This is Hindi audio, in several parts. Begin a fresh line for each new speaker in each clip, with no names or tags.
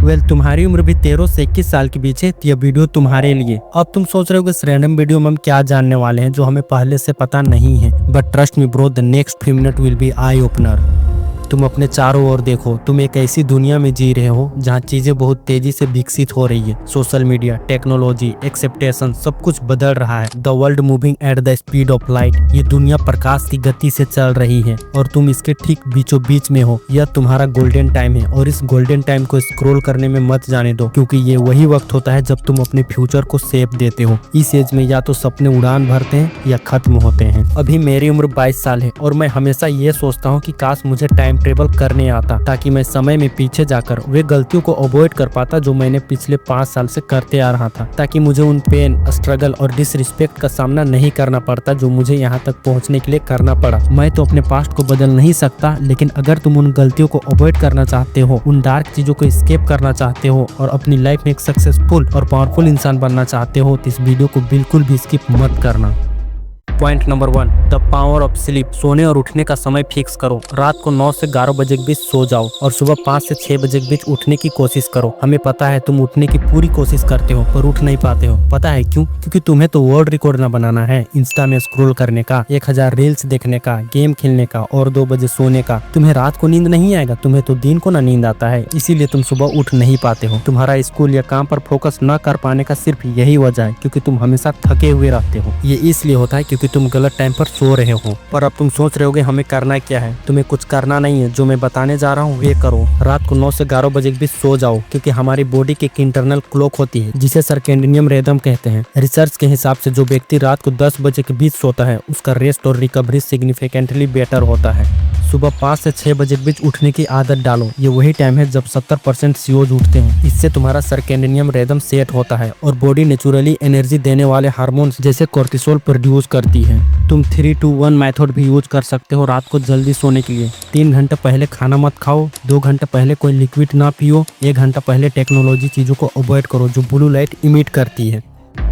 तुम्हारी उम्र भी 13 से 21 साल के बीच है, तो यह वीडियो तुम्हारे लिए। अब तुम सोच रहे हो कि इस रैंडम वीडियो में हम क्या जानने वाले हैं जो हमें पहले से पता नहीं है, but trust me bro, the next few minute will be eye opener. तुम अपने चारों ओर देखो, तुम एक ऐसी दुनिया में जी रहे हो जहाँ चीजें बहुत तेजी से विकसित हो रही है। सोशल मीडिया, टेक्नोलॉजी, एक्सेप्टेशन, सब कुछ बदल रहा है। The world moving at the speed of light. ये दुनिया प्रकाश की गति से चल रही है और तुम इसके ठीक बीचों बीच में हो। यह तुम्हारा गोल्डन टाइम है और इस गोल्डन टाइम को स्क्रॉल करने में मत जाने दो, क्योंकि ये वही वक्त होता है जब तुम अपने फ्यूचर को शेप देते हो। इस एज में या तो सपने उड़ान भरते हैं या खत्म होते हैं। अभी मेरी उम्र 22 साल है और मैं हमेशा ये सोचता हूँ कि काश मुझे टाइम ट्रेवल करने आता, ताकि मैं समय में पीछे जाकर वे गलतियों को अवॉइड कर पाता जो मैंने पिछले 5 साल से करते आ रहा था, ताकि मुझे उन पेन, स्ट्रगल और डिसरिस्पेक्ट का सामना नहीं करना पड़ता जो मुझे यहाँ तक पहुँचने के लिए करना पड़ा। मैं तो अपने पास्ट को बदल नहीं सकता, लेकिन अगर तुम उन गलतियों को अवॉइड करना चाहते हो, उन डार्क चीजों को एस्केप करना चाहते हो और अपनी लाइफ में एक सक्सेसफुल और पावरफुल इंसान बनना चाहते हो, तो इस वीडियो को बिल्कुल भी स्किप मत करना। Point number 1, the power of sleep. सोने और उठने का समय फिक्स करो। रात को 9 से 11 बजे के बीच सो जाओ और सुबह 5 से 6 बजे के बीच उठने की कोशिश करो। हमें पता है तुम उठने की पूरी कोशिश करते हो पर उठ नहीं पाते हो। पता है क्यों? क्योंकि तुम्हें तो वर्ल्ड रिकॉर्ड ना बनाना है, इंस्टा में स्क्रॉल करने का, 1000 रील्स देखने का, गेम खेलने का और 2 बजे सोने का। तुम्हें रात को नींद नहीं आएगा, तुम्हें तो दिन को ना नींद आता है, इसीलिए तुम सुबह उठ नहीं पाते हो। तुम्हारा स्कूल या काम पर फोकस न कर पाने का सिर्फ यही वजह है, क्योंकि तुम हमेशा थके हुए रहते हो। ये इसलिए होता है क्योंकि तुम गलत टाइम पर सो रहे हो। पर अब तुम सोच रहे होगे हमें करना क्या है। तुम्हें कुछ करना नहीं है, जो मैं बताने जा रहा हूँ वे करो। रात को 9 से 11 बजे के बीच सो जाओ, क्योंकि हमारी बॉडी की एक इंटरनल क्लॉक होती है जिसे सर्केडियन रिदम कहते हैं। रिसर्च के हिसाब से जो व्यक्ति रात को 10 बजे के बीच सोता है उसका रेस्ट और रिकवरी सिग्निफिकेंटली बेटर होता है। सुबह 5 से 6 बजे के बीच उठने की आदत डालो। ये वही टाइम है जब 70% सीओज उठते हैं। इससे तुम्हारा सर्केडियन रिदम सेट होता है और बॉडी नेचुरली एनर्जी देने वाले हार्मोन्स जैसे कोर्टिसोल प्रोड्यूस करती है। तुम 3-2-1 मेथड भी यूज कर सकते हो रात को जल्दी सोने के लिए। 3 घंटे पहले खाना मत खाओ, 2 घंटे पहले कोई लिक्विड ना पियो, 1 घंटा पहले टेक्नोलॉजी चीजों को अवॉइड करो जो ब्लू लाइट इमिट करती है।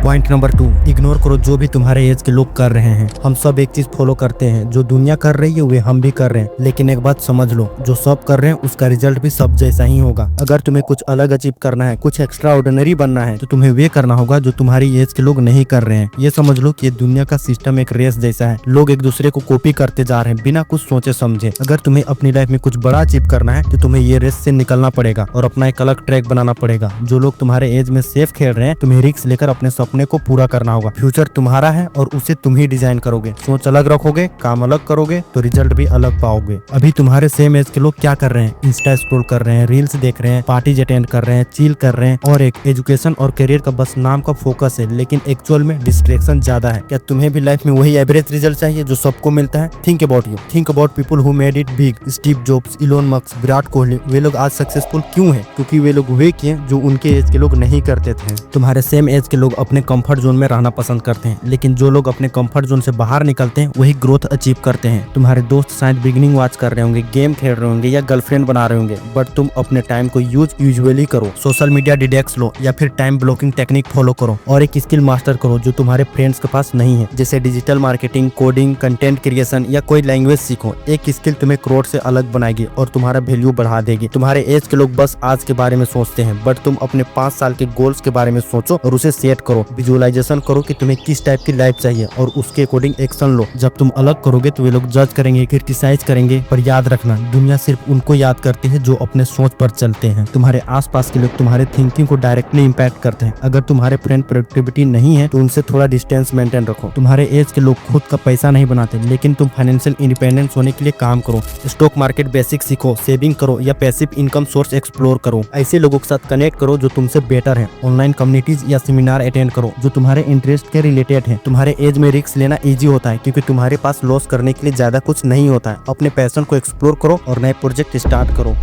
पॉइंट नंबर 2, इग्नोर करो जो भी तुम्हारे एज के लोग कर रहे हैं। हम सब एक चीज फॉलो करते हैं, जो दुनिया कर रही है वे हम भी कर रहे हैं, लेकिन एक बात समझ लो, जो सब कर रहे हैं उसका रिजल्ट भी सब जैसा ही होगा। अगर तुम्हें कुछ अलग अचीव करना है, कुछ एक्स्ट्रा ऑर्डिनरी बनना है, तो तुम्हें वे करना होगा जो तुम्हारी एज के लोग नहीं कर रहे हैं। ये समझ लो कि ये दुनिया का सिस्टम एक रेस जैसा है। लोग एक दूसरे को कॉपी करते जा रहे हैं बिना कुछ सोचे समझे। अगर तुम्हें अपनी लाइफ में कुछ बड़ा अचीव करना है तो तुम्हें ये रेस से निकलना पड़ेगा और अपना एक अलग ट्रैक बनाना पड़ेगा। जो लोग तुम्हारे एज में सेफ खेल रहे हैं, तुम्हें रिस्क लेकर अपने सपने को पूरा करना होगा। फ्यूचर तुम्हारा है और उसे तुम ही डिजाइन करोगे। सोच अलग रखोगे, काम अलग करोगे तो रिजल्ट भी अलग पाओगे। अभी तुम्हारे सेम एज के लोग क्या कर रहे हैं? इंस्टा स्क्रॉल कर रहे हैं, रील्स देख रहे हैं, पार्टीज अटेंड कर रहे हैं, चिल कर रहे हैं और एक एजुकेशन और करियर का बस नाम का फोकस है, लेकिन एक्चुअल में डिस्ट्रैक्शन ज्यादा है। क्या तुम्हें भी लाइफ में वही एवरेज रिजल्ट चाहिए जो सबको मिलता है? Think about you, think about people who made it big. Steve Jobs, Elon Musk, Virat Kohli, वे लोग आज सक्सेसफुल क्यों है? क्योंकि वे लोग वे किए जो उनके एज के लोग नहीं करते थे। तुम्हारे सेम एज के लोग अपने कंफर्ट जोन में रहना पसंद करते हैं, लेकिन जो लोग अपने कंफर्ट जोन से बाहर निकलते हैं वही ग्रोथ अचीव करते हैं। तुम्हारे दोस्त शायद बिगिनिंग वॉच कर रहे होंगे, गेम खेल रहे होंगे या गर्लफ्रेंड बना रहे होंगे, बट तुम अपने टाइम को यूजुअली करो। सोशल मीडिया डिडेक्स लो या फिर टाइम ब्लॉकिंग टेक्निक फॉलो करो और एक स्किल मास्टर करो जो तुम्हारे फ्रेंड्स के पास नहीं है, जैसे digital marketing, coding, content creation या कोई लैंग्वेज सीखो। एक स्किल तुम्हें क्रोड से अलग बनाएगी और तुम्हारा वैल्यू बढ़ा देगी। तुम्हारे एज के लोग बस आज के बारे में सोचते हैं, बट तुम अपने 5 साल के गोल्स के बारे में सोचो और उसे सेट करो। विजुअलाइजेशन करो कि तुम्हें किस टाइप की लाइफ चाहिए और उसके अकॉर्डिंग एक्शन लो। जब तुम अलग करोगे तो वे लोग जज करेंगे, क्रिटिसाइज करेंगे, पर याद रखना दुनिया सिर्फ उनको याद करती है जो अपने सोच पर चलते हैं। तुम्हारे आसपास के लोग तुम्हारे थिंकिंग को डायरेक्टली इम्पैक्ट करते हैं। अगर तुम्हारे फ्रेंड प्रोडक्टिविटी नहीं है तो उनसे थोड़ा डिस्टेंस मेंटेन रखो। तुम्हारे एज के लोग खुद का पैसा नहीं बनाते, लेकिन तुम फाइनेंशियल इंडिपेंडेंस होने के लिए काम करो। स्टॉक मार्केट बेसिक सीखो, सेविंग करो या पैसिव इनकम सोर्स एक्सप्लोर करो। ऐसे लोगों के साथ कनेक्ट करो जो तुमसे बेटर है। ऑनलाइन कम्युनिटीज या सेमिनार अटेंड करो जो तुम्हारे इंटरेस्ट के रिलेटेड है। तुम्हारे एज में रिस्क लेना इजी होता है क्योंकि तुम्हारे पास लॉस करने के लिए ज्यादा कुछ नहीं होता है। अपने पैशन को एक्सप्लोर करो और नए प्रोजेक्ट स्टार्ट करो।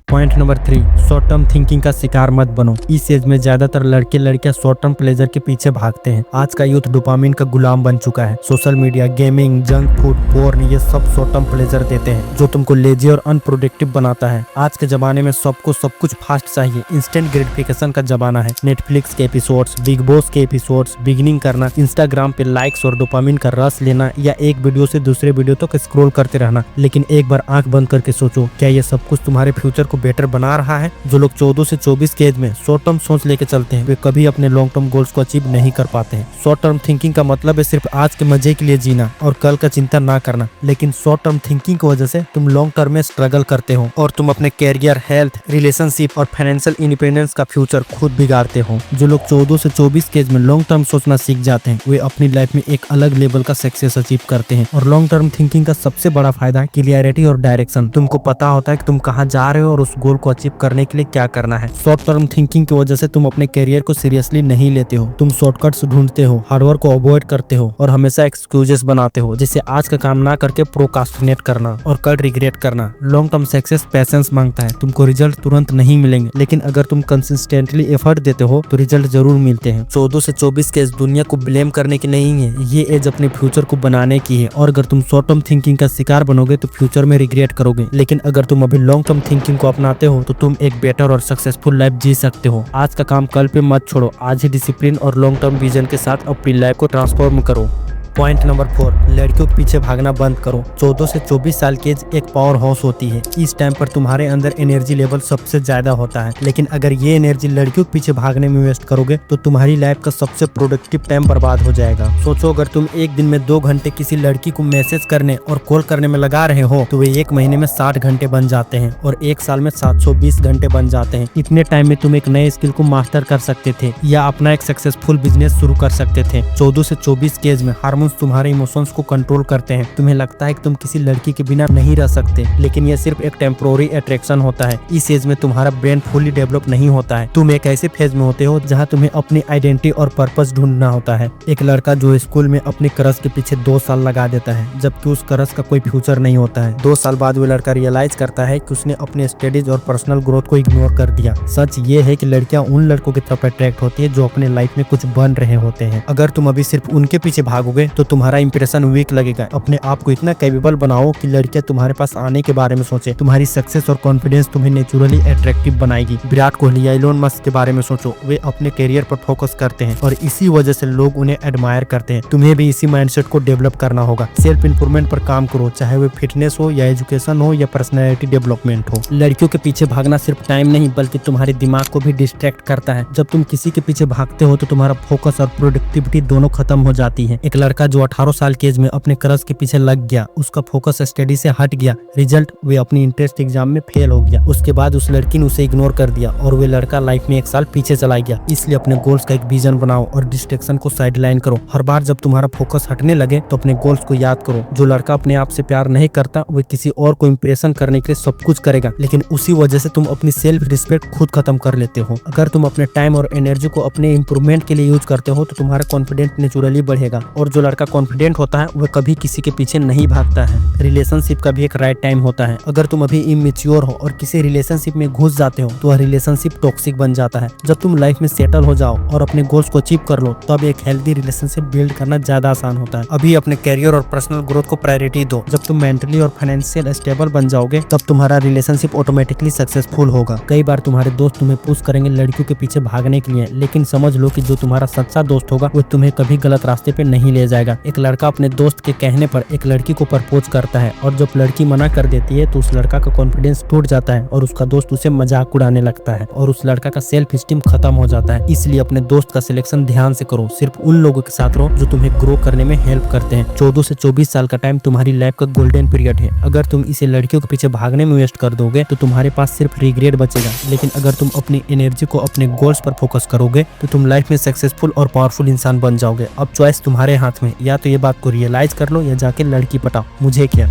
Point number 3, short term thinking का शिकार मत बनो। इस एज में ज्यादातर लड़के लड़कियां शॉर्ट टर्म प्लेजर के पीछे भागते हैं। आज का यूथ डोपामिन का गुलाम बन चुका है। Social media, gaming, junk food, porn, ये सब शॉर्ट टर्म प्लेजर देते हैं जो तुमको लेजी और अनप्रोडक्टिव बनाता है। आज के जमाने में सबको सब कुछ फास्ट चाहिए। इंस्टेंट ग्रेटिफिकेशन का जमाना है। नेटफ्लिक्स के एपिसोड्स, बिग बॉस के एपिसोड्स, बिगिनिंग करना, इंस्टाग्राम पे लाइक्स और डोपामिन का रस लेना या एक वीडियो से दूसरे वीडियो तक स्क्रॉल करते रहना। लेकिन एक बार आंख बंद करके सोचो, क्या ये सब कुछ तुम्हारे फ्यूचर को बेटर बना रहा है। जो लोग 14 से 24 की एज में शॉर्ट टर्म सोच लेके चलते हैं वे कभी अपने लॉन्ग टर्म गोल्स को अचीव नहीं कर पाते हैं। शॉर्ट टर्म थिंकिंग का मतलब है सिर्फ आज के मजे के लिए जीना और कल का चिंता ना करना, लेकिन शॉर्ट टर्म थिंकिंग की वजह से तुम लॉन्ग टर्म में स्ट्रगल करते हो और तुम अपने कैरियर, हेल्थ, रिलेशनशिप और फाइनेंशियल इंडिपेंडेंस का फ्यूचर खुद बिगाड़ते हो। जो लोग 14 से 24 के एज में लॉन्ग टर्म सोचना सीख जाते हैं वे अपनी लाइफ में एक अलग लेवल का सक्सेस अचीव करते हैं। और लॉन्ग टर्म थिंकिंग का सबसे बड़ा फायदा है क्लियरिटी और डायरेक्शन। तुमको पता होता है कि तुम कहाँ जा रहे हो और उस गोल को अचीव करने के लिए क्या करना है। शॉर्ट टर्म थिंकिंग की वजह से तुम अपने कैरियर को सीरियसली नहीं लेते हो, तुम शॉर्टकट्स ढूंढते हो, हार्डवर्क को अवॉइड करते हो और हमेशा एक्सक्यूजेस बनाते हो, जिससे आज का काम ना करके प्रोकास्टिनेट करना और कल रिग्रेट करना। लॉन्ग टर्म सक्सेस पेशेंस मांगता है। तुमको रिजल्ट तुरंत नहीं मिलेंगे, लेकिन अगर तुम कंसिस्टेंटली एफर्ट देते हो तो रिजल्ट जरूर मिलते हैं। 14 से 24 के एज दुनिया को ब्लेम करने की नहीं है, ये एज अपने फ्यूचर को बनाने की है। और अगर तुम शॉर्ट टर्म थिंकिंग का शिकार बनोगे तो फ्यूचर में रिग्रेट करोगे, लेकिन अगर तुम अभी लॉन्ग टर्म थिंकिंग को अपनाते हो तो तुम एक बेटर और सक्सेसफुल लाइफ जी सकते हो। आज का काम कल पे मत छोड़ो, आज ही डिसिप्लिन और लॉन्ग टर्म विजन के साथ अपनी लाइफ को ट्रांसफॉर्म करो। पॉइंट नंबर 4, लड़कियों के पीछे भागना बंद करो। 14 से 24 साल की एज एक पावर हाउस होती है। इस टाइम पर तुम्हारे अंदर एनर्जी लेवल सबसे ज्यादा होता है, लेकिन अगर ये एनर्जी लड़कियों के पीछे भागने में वेस्ट करोगे तो तुम्हारी लाइफ का सबसे प्रोडक्टिव टाइम बर्बाद हो जाएगा। सोचो, अगर तुम एक दिन में 2 घंटे किसी लड़की को मैसेज करने और कॉल करने में लगा रहे हो तो वे एक महीने में 60 घंटे बन जाते हैं और एक साल में 720 घंटे बन जाते हैं। इतने टाइम में तुम एक नए स्किल को मास्टर कर सकते थे या अपना एक सक्सेसफुल बिजनेस शुरू कर सकते थे। 14 से 24 की एज में हार्मोन्स तुम्हारे इमोशंस को कंट्रोल करते हैं। तुम्हें लगता है कि तुम किसी लड़की के बिना नहीं रह सकते, लेकिन यह सिर्फ एक टेम्पोररी अट्रैक्शन होता है। इस एज में तुम्हारा ब्रेन फुली डेवलप नहीं होता है। तुम एक ऐसे फेज में होते हो जहां तुम्हें अपनी आइडेंटिटी और पर्पस ढूंढना होता है। एक लड़का जो स्कूल में अपनी क्रश के पीछे 2 साल लगा देता है, जबकि उस क्रश का कोई फ्यूचर नहीं होता है। 2 साल बाद वो लड़का रियलाइज करता है कि उसने अपने स्टडीज और पर्सनल ग्रोथ को इग्नोर कर दिया। सच ये है कि लड़कियां उन लड़कों की तरफ अट्रैक्ट होती है जो अपने लाइफ में कुछ बन रहे होते हैं। अगर तुम अभी सिर्फ उनके पीछे भागोगे तो तुम्हारा इंप्रेशन वीक लगेगा। अपने आप को इतना कैपेबल बनाओ कि लड़कियां तुम्हारे पास आने के बारे में सोचे। तुम्हारी सक्सेस और कॉन्फिडेंस तुम्हें नेचुरली अट्रैक्टिव बनाएगी। विराट कोहली या इलोन मस्क के बारे में सोचो, वे अपने करियर पर फोकस करते हैं और इसी वजह से लोग उन्हें एडमायर करते हैं। तुम्हें भी इसी माइंडसेट को डेवलप करना होगा। सेल्फ इंप्रूवमेंट पर काम करो, चाहे वो फिटनेस हो या एजुकेशन हो या पर्सनैलिटी डेवलपमेंट हो। लड़कियों के पीछे भागना सिर्फ टाइम नहीं बल्कि तुम्हारे दिमाग को भी डिस्ट्रैक्ट करता है। जब तुम किसी के पीछे भागते हो तो तुम्हारा फोकस और प्रोडक्टिविटी दोनों खत्म हो जाती है। एक लड़का जो 18 साल की एज में अपने क्रश के पीछे लग गया, उसका फोकस स्टडी से हट गया, रिजल्ट वे अपनी इंटरेस्ट एग्जाम में फेल हो गया। उसके बाद उस लड़की ने उसे इग्नोर कर दिया और वे लड़का लाइफ में 1 साल पीछे चला गया। इसलिए अपने गोल्स का एक विजन बनाओ और डिस्ट्रैक्शन को साइडलाइन करो। हर बार जब तुम्हारा फोकस हटने लगे तो अपने गोल्स को याद करो। जो लड़का अपने आप से प्यार नहीं करता वे किसी और को इंप्रेशन करने के लिए सब कुछ करेगा, लेकिन उसी वजह से तुम अपनी सेल्फ रिस्पेक्ट खुद खत्म कर लेते हो। अगर तुम अपने टाइम और एनर्जी को अपने इंप्रूवमेंट के लिए यूज करते हो तो तुम्हारा कॉन्फिडेंस नेचुरली बढ़ेगा। और जो लड़का कॉन्फिडेंट होता है वह कभी किसी के पीछे नहीं भागता है। रिलेशनशिप का भी एक राइट टाइम होता है। अगर तुम अभी इमेच्योर हो और किसी रिलेशनशिप में घुस जाते हो तो वह रिलेशनशिप टॉक्सिक बन जाता है। जब तुम लाइफ में सेटल हो जाओ और अपने गोल्स को अचीव कर लो तब एक हेल्दी रिलेशनशिप बिल्ड करना ज्यादा आसान होता है। अभी अपने कैरियर और पर्सनल ग्रोथ को प्रायोरिटी दो। जब तुम मेंटली और फाइनेंशियल स्टेबल बन जाओगे तब तुम्हारा रिलेशनशिप ऑटोमेटिकली सक्सेसफुल होगा। कई बार तुम्हारे दोस्त तुम्हें पुश करेंगे लड़कियों के पीछे भागने के लिए, लेकिन समझ लो कि जो तुम्हारा सच्चा दोस्त होगा वो तुम्हें कभी गलत रास्ते पे नहीं ले जाएगा। एक लड़का अपने दोस्त के कहने पर एक लड़की को प्रपोज करता है और जब लड़की मना कर देती है तो उस लड़का का कॉन्फिडेंस टूट जाता है और उसका दोस्त उसे मजाक उड़ाने लगता है और उस लड़का का सेल्फ स्टीम खत्म हो जाता है। इसलिए अपने दोस्त का सिलेक्शन ध्यान से करो। सिर्फ उन लोगों के साथ रहो जो तुम्हें ग्रो करने में हेल्प करते हैं। 14 से 24 साल का टाइम तुम्हारी लाइफ का गोल्डन पीरियड है। अगर तुम इसे लड़कियों के पीछे भागने में वेस्ट कर दोगे तो तुम्हारे पास सिर्फ रिग्रेट बचेगा, लेकिन अगर तुम अपनी एनर्जी को अपने गोल्स पर फोकस करोगे तो तुम लाइफ में सक्सेसफुल और पावरफुल इंसान बन जाओगे। अब चॉइस तुम्हारे हाथ में, या तो ये बात को रियलाइज कर लो या जाके लड़की पटाओ, मुझे क्या।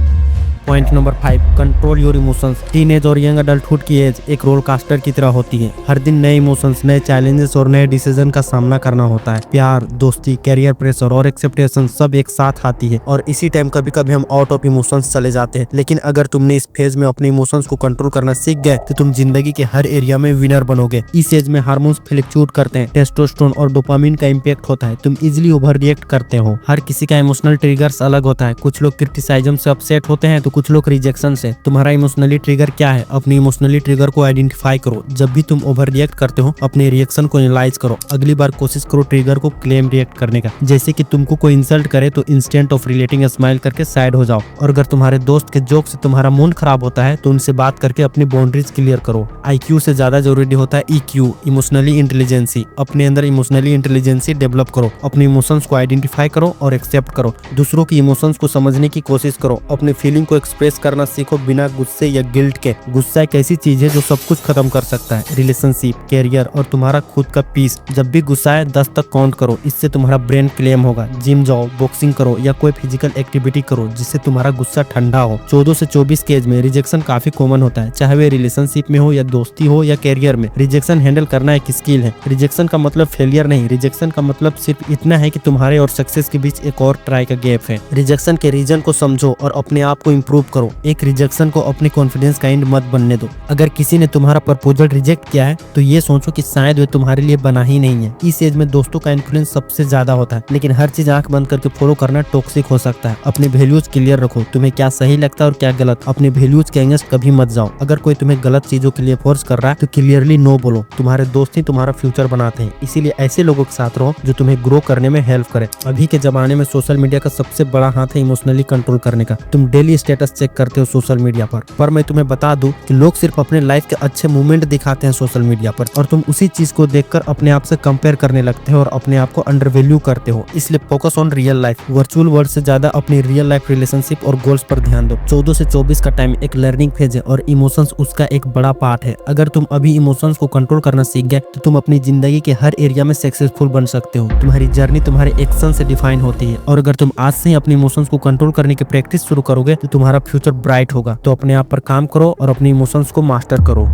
Point number 5, control your emotions. Teenage और यंग अडल्टहुड की एज एक रोल कास्टर की तरह होती है। हर दिन नए इमोशंस, नए चैलेंजेस और नए डिसीजन का सामना करना होता है। प्यार, दोस्ती, कैरियर प्रेशर और एक्सेप्टेशन सब एक साथ आती है और इसी टाइम कभी कभी हम आउट ऑफ इमोशंस चले जाते हैं। लेकिन अगर तुमने इस फेज में अपने इमोशंस को कंट्रोल करना सीख गए तो तुम जिंदगी के हर एरिया में विनर बनोगे। इस एज में हार्मोन्स फ्लक्चुएट करते हैं, टेस्टोस्टेरोन और डोपामिन का इम्पैक्ट होता है। तुम इजिली ओवर रिएक्ट करते हो। हर किसी का इमोशनल ट्रिगर्स अलग होता है। कुछ लोग क्रिटिसाइज्म से अपसेट होते हैं तो कुछ लोग रिजेक्शन से। तुम्हारा इमोशनली ट्रिगर क्या है? अपनी इमोशनली ट्रिगर को आइडेंटिफाई करो। जब भी तुम ओवर रिएक्ट करते हो अपने रिएक्शन को एनालाइज करो। अगली बार कोशिश करो ट्रिगर को क्लेम रिएक्ट करने का। जैसे कि तुमको कोई इंसल्ट करे तो इंस्टेंट ऑफ रिलेटिंग स्माइल करके साइड हो जाओ। और अगर तुम्हारे दोस्त के जोक से तुम्हारा मूड खराब होता है तो उनसे बात करके अपनी बाउंड्रीज क्लियर करो। IQ से ज्यादा जरूरी होता है EQ, इमोशनली इंटेलिजेंसी। अपने अंदर इमोशनली इंटेलिजेंसी डेवलप करो। अपने इमोशंस को आइडेंटिफाई करो और एक्सेप्ट करो। दूसरों की इमोशंस को समझने की कोशिश करो। अपने फीलिंग को एक्सप्रेस करना सीखो बिना गुस्से या गिल्ट के। गुस्सा एक ऐसी चीज है जो सब कुछ खत्म कर सकता है, रिलेशनशिप, कैरियर और तुम्हारा खुद का पीस। जब भी गुस्सा है 10 तक काउंट करो, इससे तुम्हारा ब्रेन क्लेम होगा। जिम जाओ, बॉक्सिंग करो या कोई फिजिकल एक्टिविटी करो जिससे तुम्हारा गुस्सा ठंडा हो। 14 से 24 के एज में रिजेक्शन काफी कॉमन होता है, चाहे वे रिलेशनशिप में हो या दोस्ती हो या कैरियर में। रिजेक्शन हैंडल करना एक स्किल है। रिजेक्शन का मतलब फेलियर नहीं, रिजेक्शन का मतलब सिर्फ इतना है कि तुम्हारे और सक्सेस के बीच एक और ट्राई का गैप है। रिजेक्शन के रीजन को समझो और अपने आप को इम्प्रूव करो। एक रिजेक्शन को अपने कॉन्फिडेंस का एंड मत बनने दो। अगर किसी ने तुम्हारा प्रपोजल रिजेक्ट किया है तो ये सोचो कि शायद वे तुम्हारे लिए बना ही नहीं है। इस एज में दोस्तों का इन्फ्लुएंस सबसे ज्यादा होता है, लेकिन हर चीज आंख बंद करके फॉलो करना टॉक्सिक हो सकता है। अपने वैल्यूज क्लियर रखो, तुम्हें क्या सही लगता है और क्या गलत। अपने वैल्यूज के अगेंस्ट कभी मत जाओ। अगर कोई तुम्हें गलत चीजों के लिए फोर्स कर रहा है तो क्लियरली नो बोलो। तुम्हारे दोस्त ही तुम्हारा फ्यूचर बनाते हैं, इसीलिए ऐसे लोगों के साथ रहो जो तुम्हें ग्रो करने में हेल्प करे। अभी के जमाने में सोशल मीडिया का सबसे बड़ा हाथ है इमोशनली कंट्रोल करने का। तुम डेली स्टेटस चेक करते हो सोशल मीडिया पर मैं तुम्हें बता दूं कि लोग सिर्फ अपने लाइफ के अच्छे मोमेंट दिखाते हैं सोशल मीडिया पर, और तुम उसी चीज को देखकर अपने आप से कंपेयर करने लगते हो और अपने आप को अंडर वैल्यू करते हो। इसलिए focus on real life. Virtual world से ज्यादा अपनी रियल लाइफ रिलेशनशिप और गोल्स पर ध्यान दो। 14 से 24 का टाइम एक लर्निंग फेज है और इमोशंस उसका एक बड़ा पार्ट है। अगर तुम अभी इमोशंस को कंट्रोल करना सीख गए तो तुम अपनी जिंदगी के हर एरिया में सक्सेसफुल बन सकते हो। तुम्हारी जर्नी तुम्हारे एक्शन से डिफाइन होती है, और अगर तुम आज से ही अपने इमोशंस को कंट्रोल करने की प्रैक्टिस शुरू करोगे तो तुम्हारा फ्यूचर ब्राइट होगा। तो अपने आप पर काम करो और अपने इमोशंस को मास्टर करो।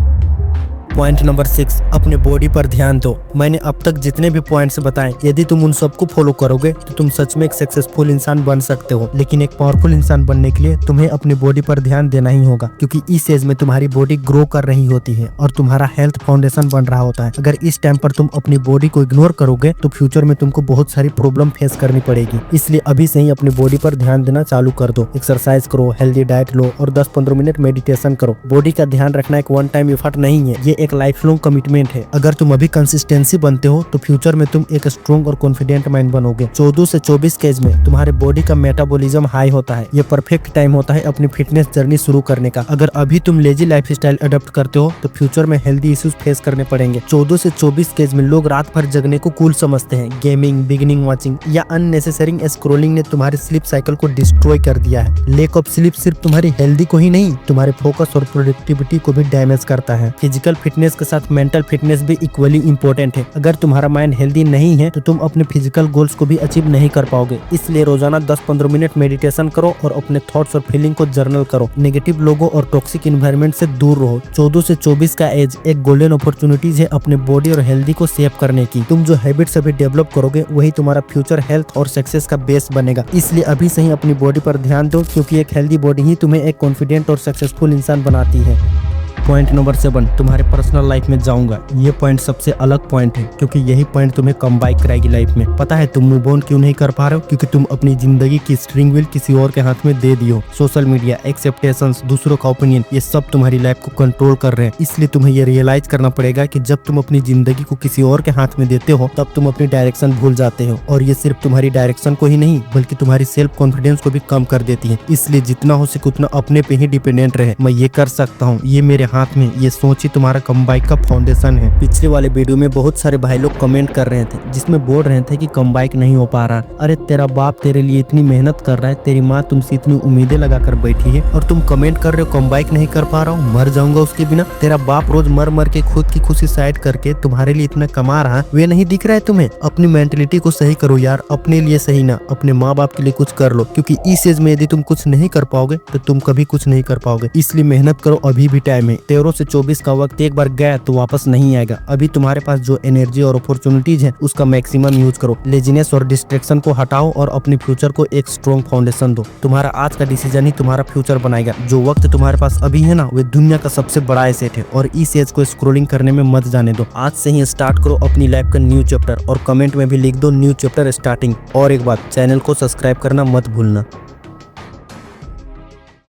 पॉइंट नंबर 6, अपने बॉडी पर ध्यान दो। मैंने अब तक जितने भी पॉइंट्स बताए, यदि तुम उन सबको फॉलो करोगे तो तुम सच में एक सक्सेसफुल इंसान बन सकते हो। लेकिन एक पावरफुल इंसान बनने के लिए तुम्हें अपनी बॉडी पर ध्यान देना ही होगा, क्योंकि इस एज में तुम्हारी बॉडी ग्रो कर रही होती है और तुम्हारा हेल्थ फाउंडेशन बन रहा होता है। अगर इस टाइम पर तुम अपनी बॉडी को इग्नोर करोगे तो फ्यूचर में तुमको बहुत सारी प्रॉब्लम फेस करनी पड़ेगी। इसलिए अभी से ही अपनी बॉडी पर ध्यान देना चालू कर दो। एक्सरसाइज करो, हेल्दी डाइट लो और 10-15 मिनट मेडिटेशन करो। बॉडी का ध्यान रखना एक वन टाइम एफर्ट नहीं है, ये एक लाइफ लॉन्ग कमिटमेंट है। अगर तुम अभी कंसिस्टेंसी बनते हो तो फ्यूचर में तुम एक स्ट्रॉन्ग और कॉन्फिडेंट माइंड बनोगे। 14 से 24 के एज में तुम्हारे बॉडी का मेटाबॉलिज्म हाई होता है। ये परफेक्ट टाइम होता है अपनी फिटनेस जर्नी शुरू करने का। अगर अभी तुम लेजी लाइफस्टाइल अडॉप्ट करते हो तो फ्यूचर में हेल्दी इश्यूज फेस करने पड़ेंगे। 14 से 24 के एज में लोग रात भर जगने को कूल समझते हैं। गेमिंग, बिगिनिंग वॉचिंग या अननेसेसरी स्क्रोलिंग ने तुम्हारे स्लीप साइकिल को डिस्ट्रॉय कर दिया है। लैक ऑफ स्लीप सिर्फ तुम्हारी हेल्दी को ही नहीं, तुम्हारे फोकस और प्रोडक्टिविटी को भी डैमेज करता है। फिजिकल फिटनेस के साथ मेंटल फिटनेस भी इक्वली इंपॉर्टेंट है। अगर तुम्हारा माइंड हेल्दी नहीं है तो तुम अपने फिजिकल गोल्स को भी अचीव नहीं कर पाओगे। इसलिए रोजाना 10-15 मिनट मेडिटेशन करो और अपने थॉट्स और फीलिंग को जर्नल करो। नेगेटिव लोगों और टॉक्सिक एनवायरनमेंट से दूर रहो। 14 से 24 का एज एक गोल्डन अपॉर्चुनिटीज है अपने बॉडी और हेल्दी को सेव करने की। तुम जो हैबिट्स अभी डेवलप करोगे वही तुम्हारा फ्यूचर हेल्थ और सक्सेस का बेस बनेगा। इसलिए अभी से ही अपनी बॉडी पर ध्यान दो, क्योंकि एक हेल्दी बॉडी ही तुम्हें एक कॉन्फिडेंट और सक्सेसफुल इंसान बनाती है। पॉइंट नंबर 7, तुम्हारे पर्सनल लाइफ में जाऊंगा। ये पॉइंट सबसे अलग पॉइंट है, क्योंकि यही पॉइंट तुम्हें कम बाइक कराएगी लाइफ में। पता है तुम मूव ऑन क्यों नहीं कर पा रहे हो? क्योंकि तुम अपनी जिंदगी की स्टीयरिंग व्हील किसी और के हाथ में दे दियो। सोशल मीडिया, एक्सेप्टेशंस, दूसरों का ओपिनियन, ये सब तुम्हारी लाइफ को कंट्रोल कर रहे हैं। इसलिए तुम्हें ये रियलाइज करना पड़ेगा कि जब तुम अपनी जिंदगी को किसी और के हाथ में देते हो तब तुम अपनी डायरेक्शन भूल जाते हो, और ये सिर्फ तुम्हारी डायरेक्शन को ही नहीं बल्कि तुम्हारी सेल्फ कॉन्फिडेंस को भी कम कर देती है। इसलिए जितना हो सके उतना अपने पे ही डिपेंडेंट रहे। मैं ये कर सकता हूँ, ये मेरे हाथ में, ये सोच ही तुम्हारा कम बाइक का फाउंडेशन है। पिछले वाले वीडियो में बहुत सारे भाई लोग कमेंट कर रहे थे जिसमें बोल रहे थे कि कम बाइक नहीं हो पा रहा। अरे तेरा बाप तेरे लिए इतनी मेहनत कर रहा है, तेरी माँ तुमसे इतनी उम्मीदें लगा कर बैठी है और तुम कमेंट कर रहे हो कम बाइक नहीं कर पा रहा हूँ, मर जाऊंगा उसके बिना। तेरा बाप रोज मर मर के खुद की खुशी साइड करके तुम्हारे लिए इतना कमा रहा, वे नहीं दिख रहा है तुम्हें? अपनी मेंटेलिटी को सही करो यार, अपने लिए सही ना, अपने माँ बाप के लिए कुछ कर लो, क्योंकि इस एज में यदि तुम कुछ नहीं कर पाओगे तो तुम कभी कुछ नहीं कर पाओगे। इसलिए मेहनत करो, अभी भी टाइम है। 13 से 24 का वक्त एक बार गया तो वापस नहीं आएगा। अभी तुम्हारे पास जो एनर्जी और अपॉर्चुनिटीज है उसका मैक्सिमम यूज करो। लेजीनेस और डिस्ट्रैक्शन को हटाओ और अपने फ्यूचर को एक स्ट्रॉन्ग फाउंडेशन दो। तुम्हारा आज का डिसीजन ही तुम्हारा फ्यूचर बनाएगा। जो वक्त तुम्हारे पास अभी है ना, वे दुनिया का सबसे बड़ा एसेट है, और इस एज को स्क्रोलिंग करने में मत जाने दो। आज से ही स्टार्ट करो अपनी लाइफ का न्यू चैप्टर, और कमेंट में भी लिख दो न्यू चैप्टर स्टार्टिंग। और एक बात, चैनल को सब्सक्राइब करना मत भूलना।